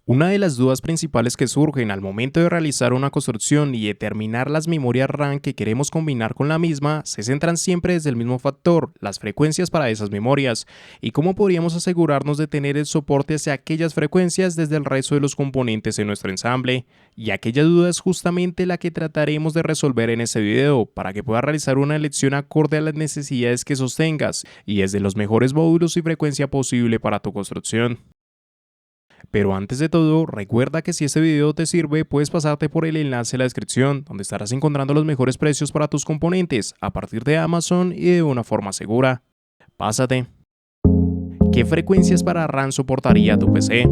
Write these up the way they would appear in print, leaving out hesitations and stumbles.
Una de las dudas principales que surgen al momento de realizar una construcción y determinar las memorias RAM que queremos combinar con la misma se centran siempre desde el mismo factor, las frecuencias para esas memorias, y cómo podríamos asegurarnos de tener el soporte hacia aquellas frecuencias desde el resto de los componentes en nuestro ensamble. Y aquella duda es justamente la que trataremos de resolver en este video, para que puedas realizar una elección acorde a las necesidades que sostengas y desde los mejores módulos y frecuencia posible para tu construcción. Pero antes de todo, recuerda que si este video te sirve, puedes pasarte por el enlace en la descripción, donde estarás encontrando los mejores precios para tus componentes a partir de Amazon y de una forma segura. Pásate. ¿Qué frecuencias para RAM soportaría tu PC?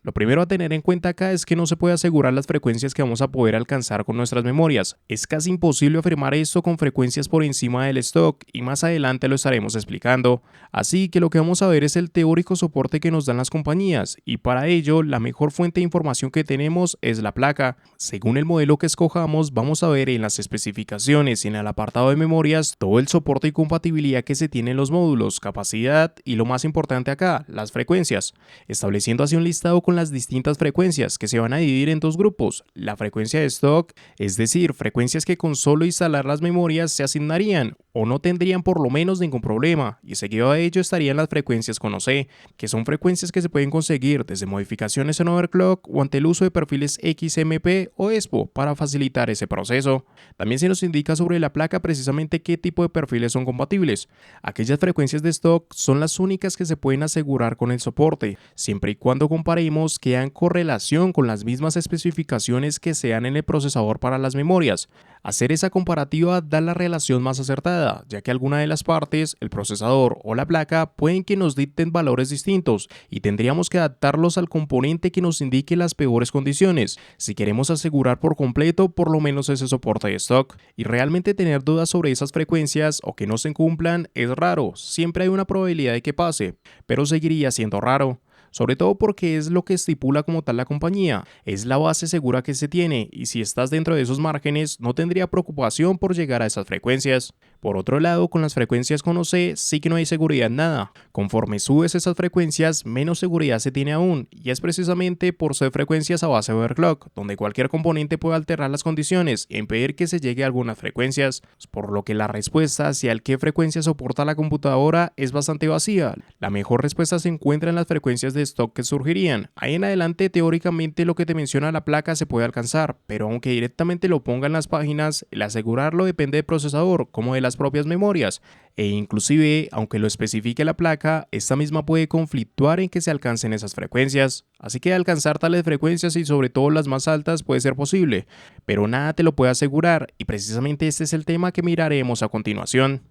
Lo primero a tener en cuenta acá es que no se puede asegurar las frecuencias que vamos a poder alcanzar con nuestras memorias. Es casi imposible afirmar esto con frecuencias por encima del stock y más adelante lo estaremos explicando. Así que lo que vamos a ver es el teórico soporte que nos dan las compañías y para ello la mejor fuente de información que tenemos es la placa. Según el modelo que escojamos vamos a ver en las especificaciones y en el apartado de memorias todo el soporte y compatibilidad que se tiene en los módulos, capacidad y lo más importante acá, las frecuencias, estableciendo así un listado con las distintas frecuencias que se van a dividir en dos grupos: la frecuencia de stock, es decir, frecuencias que con solo instalar las memorias se asignarían o no tendrían por lo menos ningún problema, y seguido a ello estarían las frecuencias con OC, que son frecuencias que se pueden conseguir desde modificaciones en overclock o ante el uso de perfiles XMP o ESPO para facilitar ese proceso. También se nos indica sobre la placa precisamente qué tipo de perfiles son compatibles. Aquellas frecuencias de stock son las únicas que se pueden asegurar con el soporte, siempre y cuando comparemos que hagan correlación con las mismas especificaciones que sean en el procesador para las memorias. Hacer esa comparativa da la relación más acertada, ya que alguna de las partes, el procesador o la placa, pueden que nos dicten valores distintos y tendríamos que adaptarlos al componente que nos indique las peores condiciones, si queremos asegurar por completo por lo menos ese soporte de stock. Y realmente tener dudas sobre esas frecuencias o que no se cumplan es raro, siempre hay una probabilidad de que pase, pero seguiría siendo raro. Sobre todo porque es lo que estipula como tal la compañía, es la base segura que se tiene y si estás dentro de esos márgenes no tendría preocupación por llegar a esas frecuencias. Por otro lado, con las frecuencias con OC sí que no hay seguridad en nada. Conforme subes esas frecuencias, menos seguridad se tiene aún, y es precisamente por ser frecuencias a base de overclock, donde cualquier componente puede alterar las condiciones e impedir que se llegue a algunas frecuencias, por lo que la respuesta hacia el qué frecuencia soporta la computadora es bastante vacía. La mejor respuesta se encuentra en las frecuencias de stock que surgirían. Ahí en adelante, teóricamente, lo que te menciona la placa se puede alcanzar, pero aunque directamente lo ponga en las páginas, el asegurarlo depende del procesador, como de las propias memorias, e inclusive, aunque lo especifique la placa, esta misma puede conflictuar en que se alcancen esas frecuencias. Así que alcanzar tales frecuencias y sobre todo las más altas puede ser posible, pero nada te lo puede asegurar, y precisamente este es el tema que miraremos a continuación.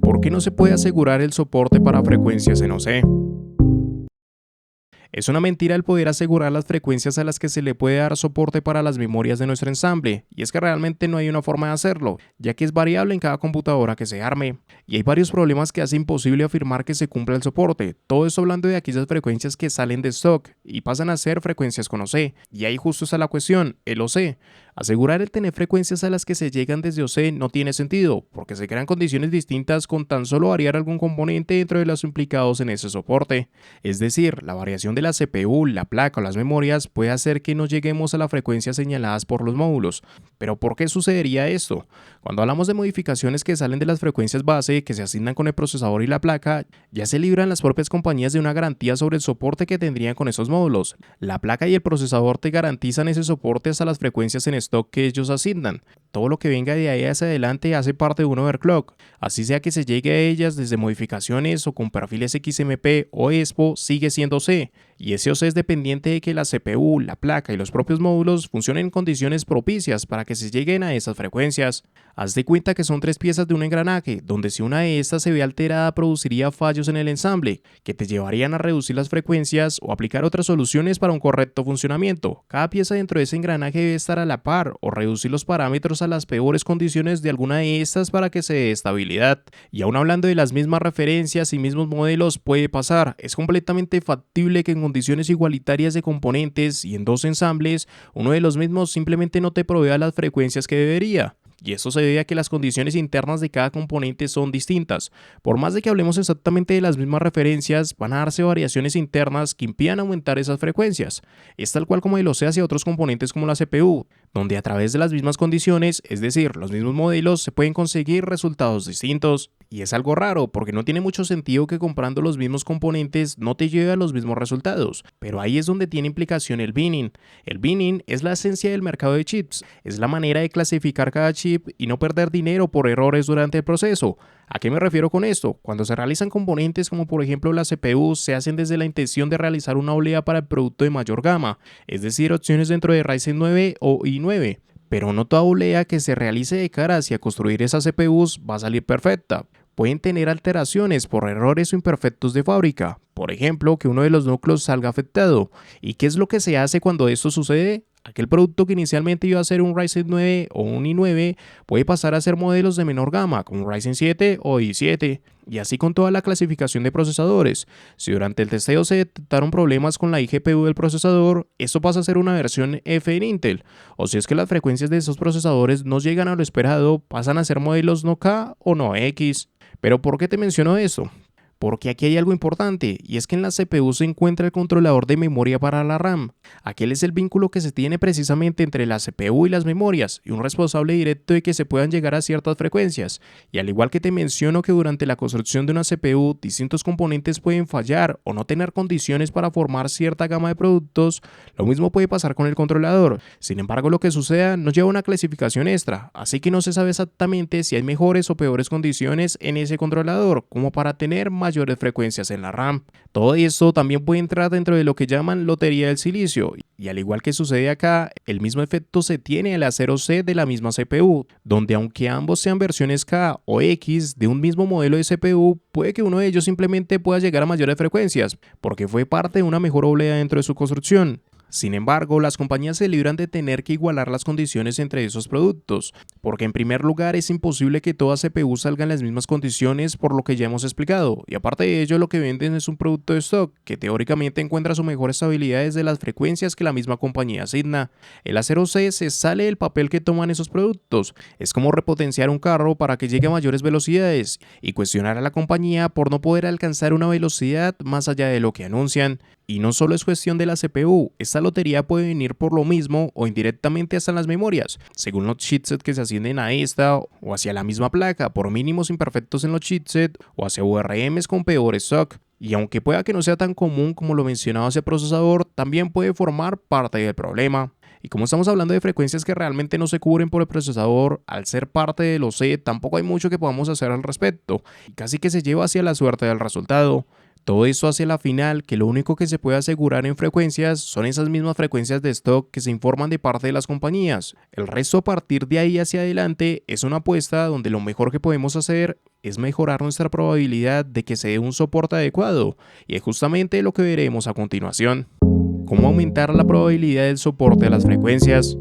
¿Por qué no se puede asegurar el soporte para frecuencias en OC? Es una mentira el poder asegurar las frecuencias a las que se le puede dar soporte para las memorias de nuestro ensamble, y es que realmente no hay una forma de hacerlo, ya que es variable en cada computadora que se arme, y hay varios problemas que hacen imposible afirmar que se cumpla el soporte. Todo esto hablando de aquellas frecuencias que salen de stock y pasan a ser frecuencias con OC, y ahí justo está la cuestión, el OC. Asegurar el tener frecuencias a las que se llegan desde OC no tiene sentido, porque se crean condiciones distintas con tan solo variar algún componente dentro de los implicados en ese soporte. Es decir, la variación de la CPU, la placa o las memorias puede hacer que no lleguemos a las frecuencias señaladas por los módulos. ¿Pero por qué sucedería esto? Cuando hablamos de modificaciones que salen de las frecuencias base que se asignan con el procesador y la placa, ya se libran las propias compañías de una garantía sobre el soporte que tendrían con esos módulos. La placa y el procesador te garantizan ese soporte hasta las frecuencias en stock que ellos asignan. Todo lo que venga de ahí hacia adelante hace parte de un overclock, así sea que se llegue a ellas desde modificaciones o con perfiles XMP o ESPO, sigue siendo C, y ese OC es dependiente de que la CPU, la placa y los propios módulos funcionen en condiciones propicias para que se lleguen a esas frecuencias. Haz de cuenta que son tres piezas de un engranaje, donde si una de estas se ve alterada produciría fallos en el ensamble, que te llevarían a reducir las frecuencias o aplicar otras soluciones para un correcto funcionamiento. Cada pieza dentro de ese engranaje debe estar a la par o reducir los parámetros a las peores condiciones de alguna de estas para que se dé estabilidad. Y aún hablando de las mismas referencias y mismos modelos, puede pasar. Es completamente factible que en condiciones igualitarias de componentes y en dos ensambles, uno de los mismos simplemente no te provea las frecuencias que debería. y esto se debe a que las condiciones internas de cada componente son distintas. Por más de que hablemos exactamente de las mismas referencias, van a darse variaciones internas que impidan aumentar esas frecuencias. Es tal cual como lo sea hacia otros componentes como la CPU, donde a través de las mismas condiciones, es decir, los mismos modelos, se pueden conseguir resultados distintos. Y es algo raro, porque no tiene mucho sentido que comprando los mismos componentes no te lleve a los mismos resultados. Pero ahí es donde tiene implicación el binning. El binning es la esencia del mercado de chips, es la manera de clasificar cada chip y no perder dinero por errores durante el proceso. ¿A qué me refiero con esto? Cuando se realizan componentes como por ejemplo la CPU, se hacen desde la intención de realizar una olea para el producto de mayor gama, es decir, opciones dentro de Ryzen 9 o i9. Pero no toda olea que se realice de cara hacia construir esas CPUs va a salir perfecta. Pueden tener alteraciones por errores o imperfectos de fábrica, por ejemplo, que uno de los núcleos salga afectado. ¿Y qué es lo que se hace cuando esto sucede? Aquel producto que inicialmente iba a ser un Ryzen 9 o un i9 puede pasar a ser modelos de menor gama, como Ryzen 7 o i7, y así con toda la clasificación de procesadores. Si durante el testeo se detectaron problemas con la iGPU del procesador, esto pasa a ser una versión F en Intel, o si es que las frecuencias de esos procesadores no llegan a lo esperado, pasan a ser modelos no K o no X. ¿Pero por qué te menciono esto? Porque aquí hay algo importante, y es que en la CPU se encuentra el controlador de memoria para la RAM. Aquel es el vínculo que se tiene precisamente entre la CPU y las memorias, y un responsable directo de que se puedan llegar a ciertas frecuencias. Y al igual que te menciono que durante la construcción de una CPU, distintos componentes pueden fallar o no tener condiciones para formar cierta gama de productos, lo mismo puede pasar con el controlador. Sin embargo, lo que suceda nos lleva a una clasificación extra, así que no se sabe exactamente si hay mejores o peores condiciones en ese controlador, como para tener mayores frecuencias en la RAM. Todo esto también puede entrar dentro de lo que llaman lotería del silicio, y al igual que sucede acá, el mismo efecto se tiene en la 0C de la misma CPU, donde aunque ambos sean versiones K o X de un mismo modelo de CPU, puede que uno de ellos simplemente pueda llegar a mayores frecuencias, porque fue parte de una mejor oblea dentro de su construcción. Sin embargo, las compañías se libran de tener que igualar las condiciones entre esos productos, porque en primer lugar es imposible que toda CPU salga en las mismas condiciones por lo que ya hemos explicado, y aparte de ello lo que venden es un producto de stock que teóricamente encuentra su mejor estabilidad desde las frecuencias que la misma compañía asigna. El A0C se sale del papel que toman esos productos, es como repotenciar un carro para que llegue a mayores velocidades y cuestionar a la compañía por no poder alcanzar una velocidad más allá de lo que anuncian. Y no solo es cuestión de la CPU, esta lotería puede venir por lo mismo o indirectamente hasta en las memorias, según los chipsets que se ascienden a esta o hacia la misma placa, por mínimos imperfectos en los chipsets o hacia VRMs con peor stock. Y aunque pueda que no sea tan común como lo mencionado hacia procesador, también puede formar parte del problema. Y como estamos hablando de frecuencias que realmente no se cubren por el procesador, al ser parte de los C, tampoco hay mucho que podamos hacer al respecto, y casi que se lleva hacia la suerte del resultado. Todo esto hacia la final que lo único que se puede asegurar en frecuencias son esas mismas frecuencias de stock que se informan de parte de las compañías. El resto a partir de ahí hacia adelante es una apuesta donde lo mejor que podemos hacer es mejorar nuestra probabilidad de que se dé un soporte adecuado, y es justamente lo que veremos a continuación. ¿Cómo aumentar la probabilidad del soporte a las frecuencias?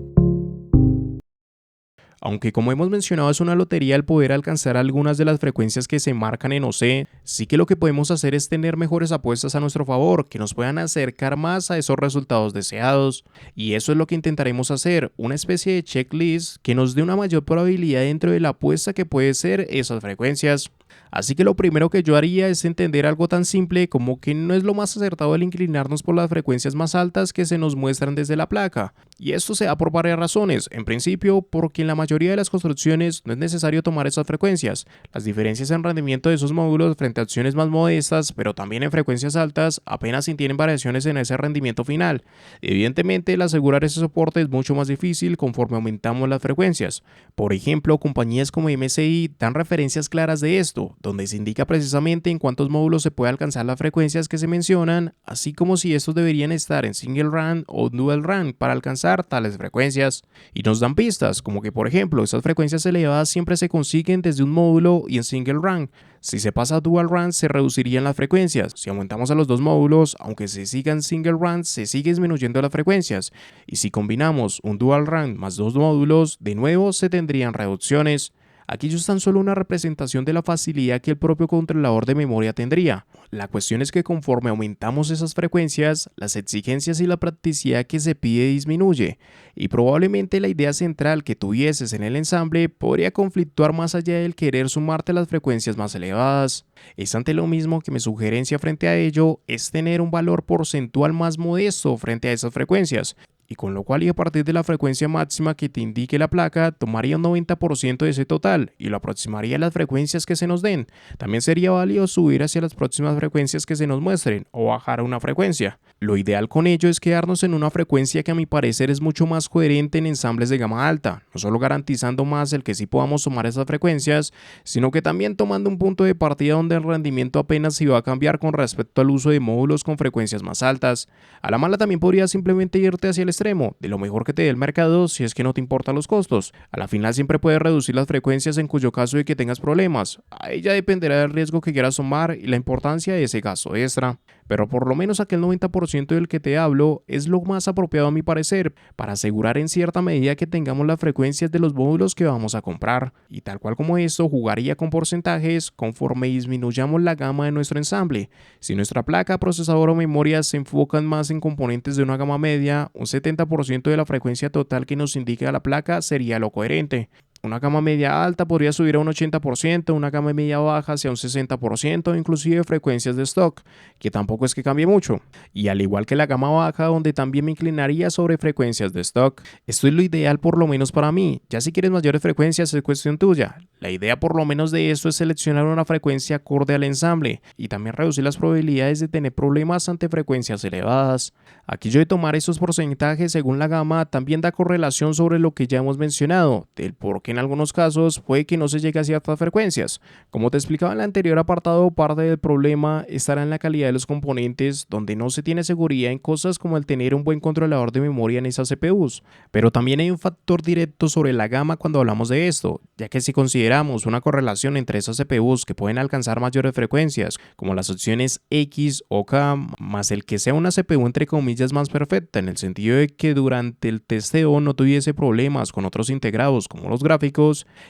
Aunque como hemos mencionado es una lotería el poder alcanzar algunas de las frecuencias que se marcan en OC, sí que lo que podemos hacer es tener mejores apuestas a nuestro favor, que nos puedan acercar más a esos resultados deseados. Y eso es lo que intentaremos hacer, una especie de checklist que nos dé una mayor probabilidad dentro de la apuesta que puede ser esas frecuencias. Así que lo primero que yo haría es entender algo tan simple como que no es lo más acertado el inclinarnos por las frecuencias más altas que se nos muestran desde la placa. Y esto se da por varias razones. En principio, porque en la mayoría de las construcciones no es necesario tomar esas frecuencias. Las diferencias en rendimiento de esos módulos frente a opciones más modestas, pero también en frecuencias altas, apenas si tienen variaciones en ese rendimiento final. Evidentemente, el asegurar ese soporte es mucho más difícil conforme aumentamos las frecuencias. Por ejemplo, compañías como MSI dan referencias claras de esto, donde se indica precisamente en cuántos módulos se puede alcanzar las frecuencias que se mencionan, así como si estos deberían estar en single run o dual run para alcanzar tales frecuencias. Y nos dan pistas, como que por ejemplo, esas frecuencias elevadas siempre se consiguen desde un módulo y en single run. Si se pasa a dual run se reducirían las frecuencias. Si aumentamos a los dos módulos, aunque se siga en single run, se sigue disminuyendo las frecuencias. Y si combinamos un dual run más dos módulos, de nuevo se tendrían reducciones. Aquello es tan solo una representación de la facilidad que el propio controlador de memoria tendría. La cuestión es que conforme aumentamos esas frecuencias, las exigencias y la practicidad que se pide disminuye, y probablemente la idea central que tuvieses en el ensamble podría conflictuar más allá del querer sumarte a las frecuencias más elevadas. Es ante lo mismo que mi sugerencia frente a ello es tener un valor porcentual más modesto frente a esas frecuencias, y con lo cual y a partir de la frecuencia máxima que te indique la placa, tomaría un 90% de ese total y lo aproximaría a las frecuencias que se nos den. También sería válido subir hacia las próximas frecuencias que se nos muestren o bajar una frecuencia. Lo ideal con ello es quedarnos en una frecuencia que a mi parecer es mucho más coherente en ensambles de gama alta, no solo garantizando más el que sí podamos tomar esas frecuencias, sino que también tomando un punto de partida donde el rendimiento apenas se va a cambiar con respecto al uso de módulos con frecuencias más altas. A la mala también podrías simplemente irte hacia el extremo, de lo mejor que te dé el mercado si es que no te importan los costos. A la final siempre puedes reducir las frecuencias en cuyo caso de que tengas problemas. Ahí ya dependerá del riesgo que quieras tomar y la importancia de ese gasto extra. Pero por lo menos aquel 90% del que te hablo es lo más apropiado a mi parecer, para asegurar en cierta medida que tengamos las frecuencias de los módulos que vamos a comprar. Y tal cual como esto, jugaría con porcentajes conforme disminuyamos la gama de nuestro ensamble. Si nuestra placa, procesador o memoria se enfocan más en componentes de una gama media, un 70% de la frecuencia total que nos indica la placa sería lo coherente. Una gama media alta podría subir a un 80%, una gama media baja hacia un 60%, inclusive frecuencias de stock, que tampoco es que cambie mucho. Y al igual que la gama baja, donde también me inclinaría sobre frecuencias de stock. Esto es lo ideal por lo menos para mí. Ya si quieres mayores frecuencias es cuestión tuya. La idea por lo menos de esto es seleccionar una frecuencia acorde al ensamble y también reducir las probabilidades de tener problemas ante frecuencias elevadas. Aquello de tomar esos porcentajes según la gama también da correlación sobre lo que ya hemos mencionado, del por qué en algunos casos puede que no se llegue a ciertas frecuencias. Como te explicaba en el anterior apartado, parte del problema estará en la calidad de los componentes, donde no se tiene seguridad en cosas como el tener un buen controlador de memoria en esas CPUs. Pero también hay un factor directo sobre la gama cuando hablamos de esto, ya que si consideramos una correlación entre esas CPUs que pueden alcanzar mayores frecuencias, como las opciones X o K, más el que sea una CPU entre comillas más perfecta, en el sentido de que durante el testeo no tuviese problemas con otros integrados como los gráficos,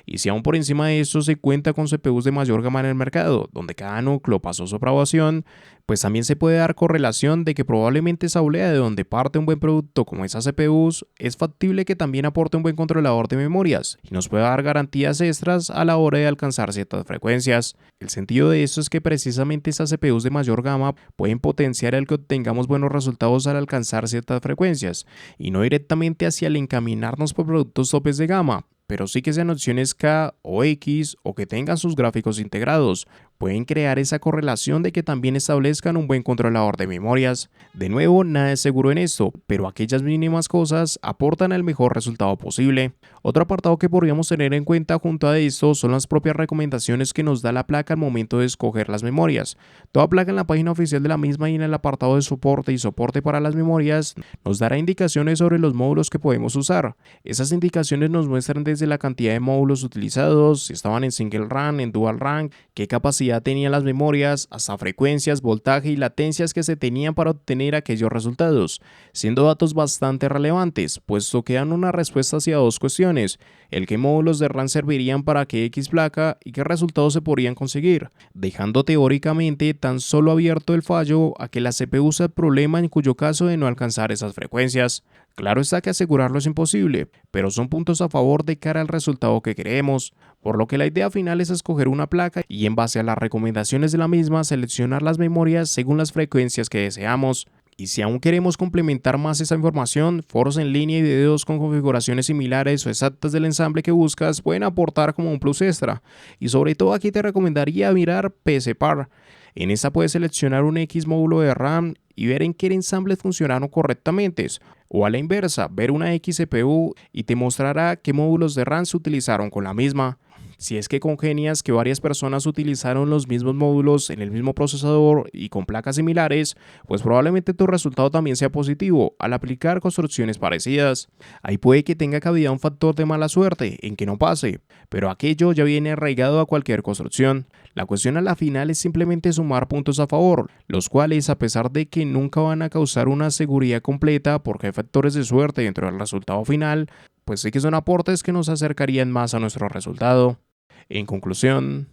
y si aún por encima de eso se cuenta con CPUs de mayor gama en el mercado, donde cada núcleo pasó su aprobación, pues también se puede dar correlación de que probablemente esa olea de donde parte un buen producto como esas CPUs, es factible que también aporte un buen controlador de memorias y nos pueda dar garantías extras a la hora de alcanzar ciertas frecuencias. El sentido de esto es que precisamente esas CPUs de mayor gama pueden potenciar el que obtengamos buenos resultados al alcanzar ciertas frecuencias, y no directamente hacia el encaminarnos por productos topes de gama, pero sí que sean opciones K o X o que tengan sus gráficos integrados. Pueden crear esa correlación de que también establezcan un buen controlador de memorias. De nuevo, nada es seguro en esto, pero aquellas mínimas cosas aportan el mejor resultado posible. Otro apartado que podríamos tener en cuenta junto a esto son las propias recomendaciones que nos da la placa al momento de escoger las memorias. Toda placa en la página oficial de la misma y en el apartado de soporte y soporte para las memorias nos dará indicaciones sobre los módulos que podemos usar. Esas indicaciones nos muestran desde la cantidad de módulos utilizados, si estaban en single RAM, en dual RAM, qué capacidad tenían las memorias, hasta frecuencias, voltaje y latencias que se tenían para obtener aquellos resultados, siendo datos bastante relevantes, puesto que dan una respuesta hacia dos cuestiones: el qué módulos de RAM servirían para qué X placa y qué resultados se podrían conseguir, dejando teóricamente tan solo abierto el fallo a que la CPU sea el problema en cuyo caso de no alcanzar esas frecuencias. Claro está que asegurarlo es imposible, pero son puntos a favor de cara al resultado que queremos, por lo que la idea final es escoger una placa y en base a las recomendaciones de la misma seleccionar las memorias según las frecuencias que deseamos. Y si aún queremos complementar más esta información, foros en línea y videos con configuraciones similares o exactas del ensamble que buscas pueden aportar como un plus extra. Y sobre todo aquí te recomendaría mirar PCPAR. En esta puedes seleccionar un X módulo de RAM y ver en qué ensambles funcionaron correctamente. O a la inversa, ver una X CPU y te mostrará qué módulos de RAM se utilizaron con la misma. Si es que congenias que varias personas utilizaron los mismos módulos en el mismo procesador y con placas similares, pues probablemente tu resultado también sea positivo al aplicar construcciones parecidas. Ahí puede que tenga cabida un factor de mala suerte en que no pase, pero aquello ya viene arraigado a cualquier construcción. La cuestión a la final es simplemente sumar puntos a favor, los cuales, a pesar de que nunca van a causar una seguridad completa porque hay factores de suerte dentro del resultado final, pues sí que son aportes que nos acercarían más a nuestro resultado. En conclusión,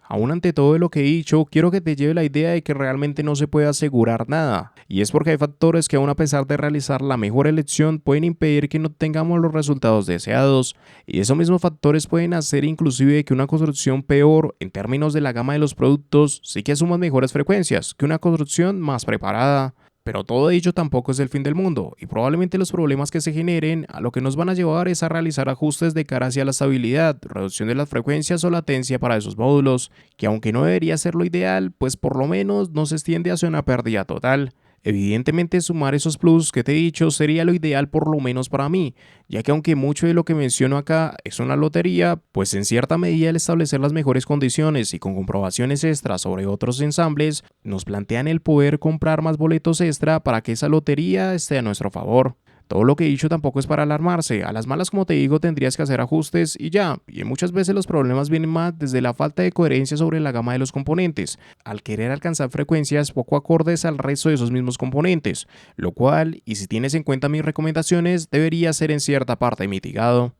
aún ante todo lo que he dicho, quiero que te lleve la idea de que realmente no se puede asegurar nada, y es porque hay factores que aún a pesar de realizar la mejor elección pueden impedir que no tengamos los resultados deseados, y esos mismos factores pueden hacer inclusive que una construcción peor en términos de la gama de los productos sí que asuma mejores frecuencias que una construcción más preparada. Pero todo ello tampoco es el fin del mundo, y probablemente los problemas que se generen a lo que nos van a llevar es a realizar ajustes de cara hacia la estabilidad, reducción de las frecuencias o latencia para esos módulos, que aunque no debería ser lo ideal, pues por lo menos no se extiende hacia una pérdida total. Evidentemente sumar esos plus que te he dicho sería lo ideal por lo menos para mí, ya que aunque mucho de lo que menciono acá es una lotería, pues en cierta medida el establecer las mejores condiciones y con comprobaciones extras sobre otros ensambles, nos plantean el poder comprar más boletos extra para que esa lotería esté a nuestro favor. Todo lo que he dicho tampoco es para alarmarse, a las malas como te digo tendrías que hacer ajustes y ya, y muchas veces los problemas vienen más desde la falta de coherencia sobre la gama de los componentes, al querer alcanzar frecuencias poco acordes al resto de esos mismos componentes, lo cual, y si tienes en cuenta mis recomendaciones, debería ser en cierta parte mitigado.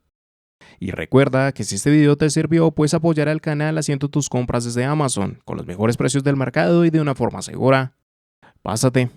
Y recuerda que si este video te sirvió, puedes apoyar al canal haciendo tus compras desde Amazon, con los mejores precios del mercado y de una forma segura. Pásate.